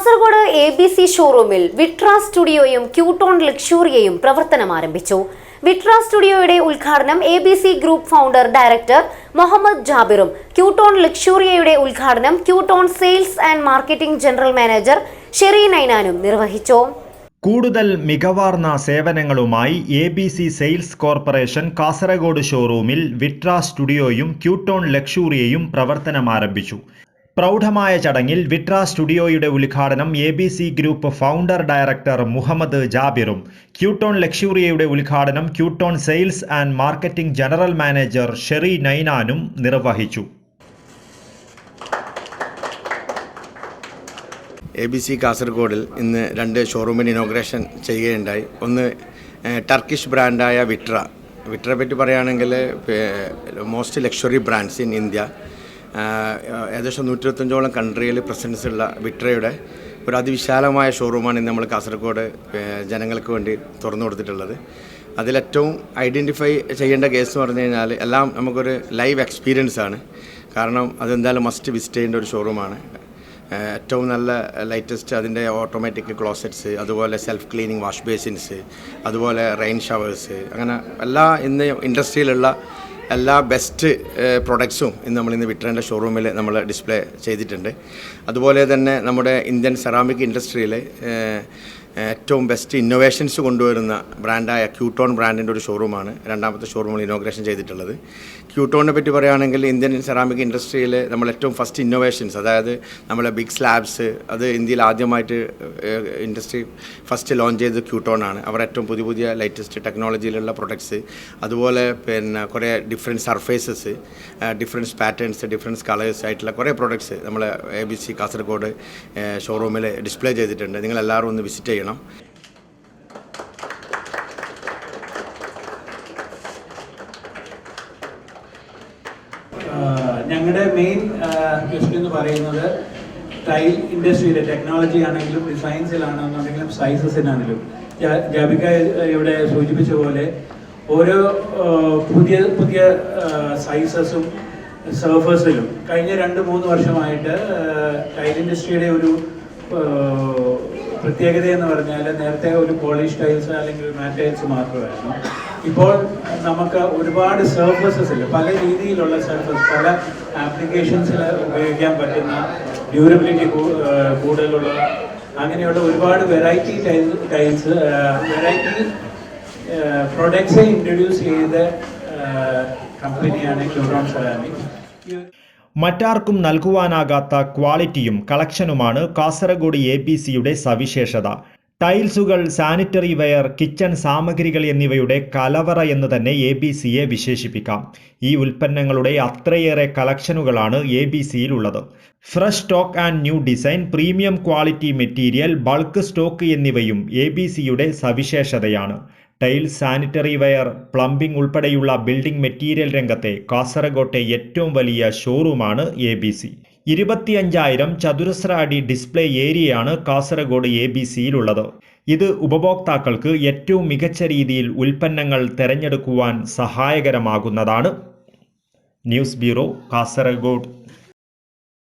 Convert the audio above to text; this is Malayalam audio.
കാസർഗോഡ് ABC ഷോറൂമിൽ വിട്ര സ്റ്റുഡിയോയും ക്യൂട്ടോൺ ലക്ഷൂറിയയും പ്രവർത്തനം ആരംഭിച്ചു. വിട്ര സ്റ്റുഡിയോയുടെ ഉദ്ഘാടനം ABC group founder director Muhammad ജാബിറും ക്യൂട്ടോൺ ലക്ഷൂറിയയുടെ ഉദ്ഘാടനം ക്യൂട്ടോൺ sales and marketing general manager Sherry നൈനാനും നിർവഹിച്ചു. കൂടുതൽ മികവാർന്ന സേവനങ്ങളുമായി ABC സെയിൽസ് കോർപ്പറേഷൻ കാസർഗോഡ് ഷോറൂമിൽ വിട്ര സ്റ്റുഡിയോയും ക്യൂട്ടോൺ ലക്ഷൂറിയയും പ്രവർത്തനമാരംഭിച്ചു. പ്രൗഢമായ ചടങ്ങിൽ വിട്ര സ്റ്റുഡിയോയുടെ ഉദ്ഘാടനം ABC group founder director Muhammad ജാബിറും ക്യൂട്ടോൺ ലക്ഷൂറിയയുടെ ഉദ്ഘാടനം ക്യൂട്ടോൺ sales and marketing general manager Sherry നൈനാനും നിർവഹിച്ചു. ABC കാസർഗോഡിൽ ഇന്ന് 2 ഷോറൂമിന് ഇനോഗ്രേഷൻ ചെയ്യുകയുണ്ടായി. ഒന്ന് ടർക്കിഷ് ബ്രാൻഡായ വിട്രയെ പറ്റി പറയുകയാണെങ്കിൽ most luxury brands in India. ഏകദേശം 125ഓളം കൺട്രിയിൽ പ്രസൻസ് ഉള്ള വിട്രയുടെ ഒരു അതിവിശാലമായ ഷോറൂമാണ് ഇന്ന് നമ്മൾ കാസർഗോഡ് ജനങ്ങൾക്ക് വേണ്ടി തുറന്നു കൊടുത്തിട്ടുള്ളത്. അതിലേറ്റവും ഐഡൻറ്റിഫൈ ചെയ്യേണ്ട കേസ് എന്ന് പറഞ്ഞു കഴിഞ്ഞാൽ എല്ലാം നമുക്കൊരു ലൈവ് എക്സ്പീരിയൻസ് ആണ്. കാരണം അതെന്തായാലും മസ്റ്റ് വിസിറ്റ് ചെയ്യേണ്ട ഒരു ഷോറൂമാണ്. ഏറ്റവും നല്ല ലേറ്റസ്റ്റ് അതിൻ്റെ ഓട്ടോമാറ്റിക് ക്ലോസറ്റ്സ്, അതുപോലെ സെൽഫ് ക്ലീനിങ് വാഷ് ബേസിൻസ്, അതുപോലെ റെയിൻ ഷവേഴ്സ്, അങ്ങനെ എല്ലാ ഇന്ന് ഇൻഡസ്ട്രിയിലുള്ള എല്ലാ ബെസ്റ്റ് പ്രൊഡക്ട്സും ഇന്ന് വിട്രേൻ്റെ ഷോറൂമിൽ നമ്മൾ ഡിസ്പ്ലേ ചെയ്തിട്ടുണ്ട്. അതുപോലെ തന്നെ നമ്മുടെ ഇന്ത്യൻ സെറാമിക് ഇൻഡസ്ട്രിയിൽ ഏറ്റവും ബെസ്റ്റ് ഇന്നോവേഷൻസ് കൊണ്ടുവരുന്ന ബ്രാൻഡായ ക്യൂട്ടോൺ ബ്രാൻഡിൻ്റെ ഒരു ഷോറൂമാണ് രണ്ടാമത്തെ ഷോറൂമിൽ ഇനോഗ്രേഷൻ ചെയ്തിട്ടുള്ളത്. ക്യൂട്ടോണിനെ പറ്റി പറയുകയാണെങ്കിൽ ഇന്ത്യൻ സെറാമിക് ഇൻഡസ്ട്രിയിൽ നമ്മൾ ഏറ്റവും ഫസ്റ്റ് ഇന്നോവേഷൻസ്, അതായത് നമ്മളെ ബിഗ് സ്ലാബ്സ്, അത് ഇന്ത്യയിൽ ആദ്യമായിട്ട് ഇൻഡസ്ട്രി ഫസ്റ്റ് ലോഞ്ച് ചെയ്തത് ക്യൂട്ടോണാണ്. അവർ ഏറ്റവും പുതിയ ലേറ്റസ്റ്റ് ടെക്നോളജിയിലുള്ള പ്രൊഡക്ട്സ്, അതുപോലെ കുറേ different surfaces, difference patterns, difference colours ആയിട്ടുള്ള കുറേ പ്രൊഡക്ട്സ് നമ്മൾ ABC കാസർഗോഡ് ഷോറൂമിൽ ഡിസ്പ്ലേ ചെയ്തിട്ടുണ്ട്. നിങ്ങളെല്ലാവരും ഒന്ന് വിസിറ്റ് ചെയ്യണം. ഞങ്ങളുടെ മെയിൻ ക്വസ്റ്റ്യൻ എന്ന് പറയുന്നത് ടൈൽ ഇൻഡസ്ട്രിയിലെ ടെക്നോളജി ആണെങ്കിലും ഡിസൈൻസിലാണെന്നുണ്ടെങ്കിലും സൈസസിനാണെങ്കിലും ജാബിക ഇവിടെ സൂചിപ്പിച്ച പോലെ ഓരോ പുതിയ സൈസസും സർഫേസിലും കഴിഞ്ഞ 2-3 വർഷമായിട്ട് ടൈൽ ഇൻഡസ്ട്രിയുടെ ഒരു പ്രത്യേകത എന്ന് പറഞ്ഞാൽ നേരത്തെ ഒരു പോളിഷ് ടൈൽസ് അല്ലെങ്കിൽ മാറ്റ് ടൈൽസ് മാത്രമായിരുന്നു. ഇപ്പോൾ നമുക്ക് ഒരുപാട് സർഫസസിൽ പല രീതിയിലുള്ള സർഫസ്, പല ആപ്ലിക്കേഷൻസിൽ ഉപയോഗിക്കാൻ പറ്റുന്ന ഡ്യൂറബിലിറ്റി കൂടുതലുള്ള അങ്ങനെയുള്ള ഒരുപാട് variety tiles variety products introduce ചെയ്ത കമ്പനിയാണ് ക്യൂട്ടോൺ സെറാമിക്. മറ്റാർക്കും നൽകുവാനാകാത്ത ക്വാളിറ്റിയും കളക്ഷനുമാണ് കാസർഗോഡ് ABCയുടെ സവിശേഷത. ടൈൽസുകൾ, സാനിറ്ററി വെയർ, കിച്ചൺ സാമഗ്രികൾ എന്നിവയുടെ കലവറ എന്ന് തന്നെ ABCയെ വിശേഷിപ്പിക്കാം. ഈ ഉൽപ്പന്നങ്ങളുടെ അത്രയേറെ കളക്ഷനുകളാണ് ABCയിലുള്ളത്. Fresh stock and new design, premium quality material, bulk stock എന്നിവയും ABCയുടെ സവിശേഷതയാണ്. ടൈൽസ്, സാനിറ്ററി വെയർ, പ്ലംബിംഗ് ഉൾപ്പെടെയുള്ള ബിൽഡിംഗ് മെറ്റീരിയൽ രംഗത്തെ കാസർഗോട്ടെ ഏറ്റവും വലിയ ഷോറൂമാണ് ABC. 25,000 ചതുരശ്ര അടി ഡിസ്പ്ലേ ഏരിയയാണ് കാസർഗോഡ് ABCയിലുള്ളത്. ഇത് ഉപഭോക്താക്കൾക്ക് ഏറ്റവും മികച്ച രീതിയിൽ ഉൽപ്പന്നങ്ങൾ തിരഞ്ഞെടുക്കുവാൻ സഹായകരമാകുന്നതാണ്. News bureau, Kasaragod.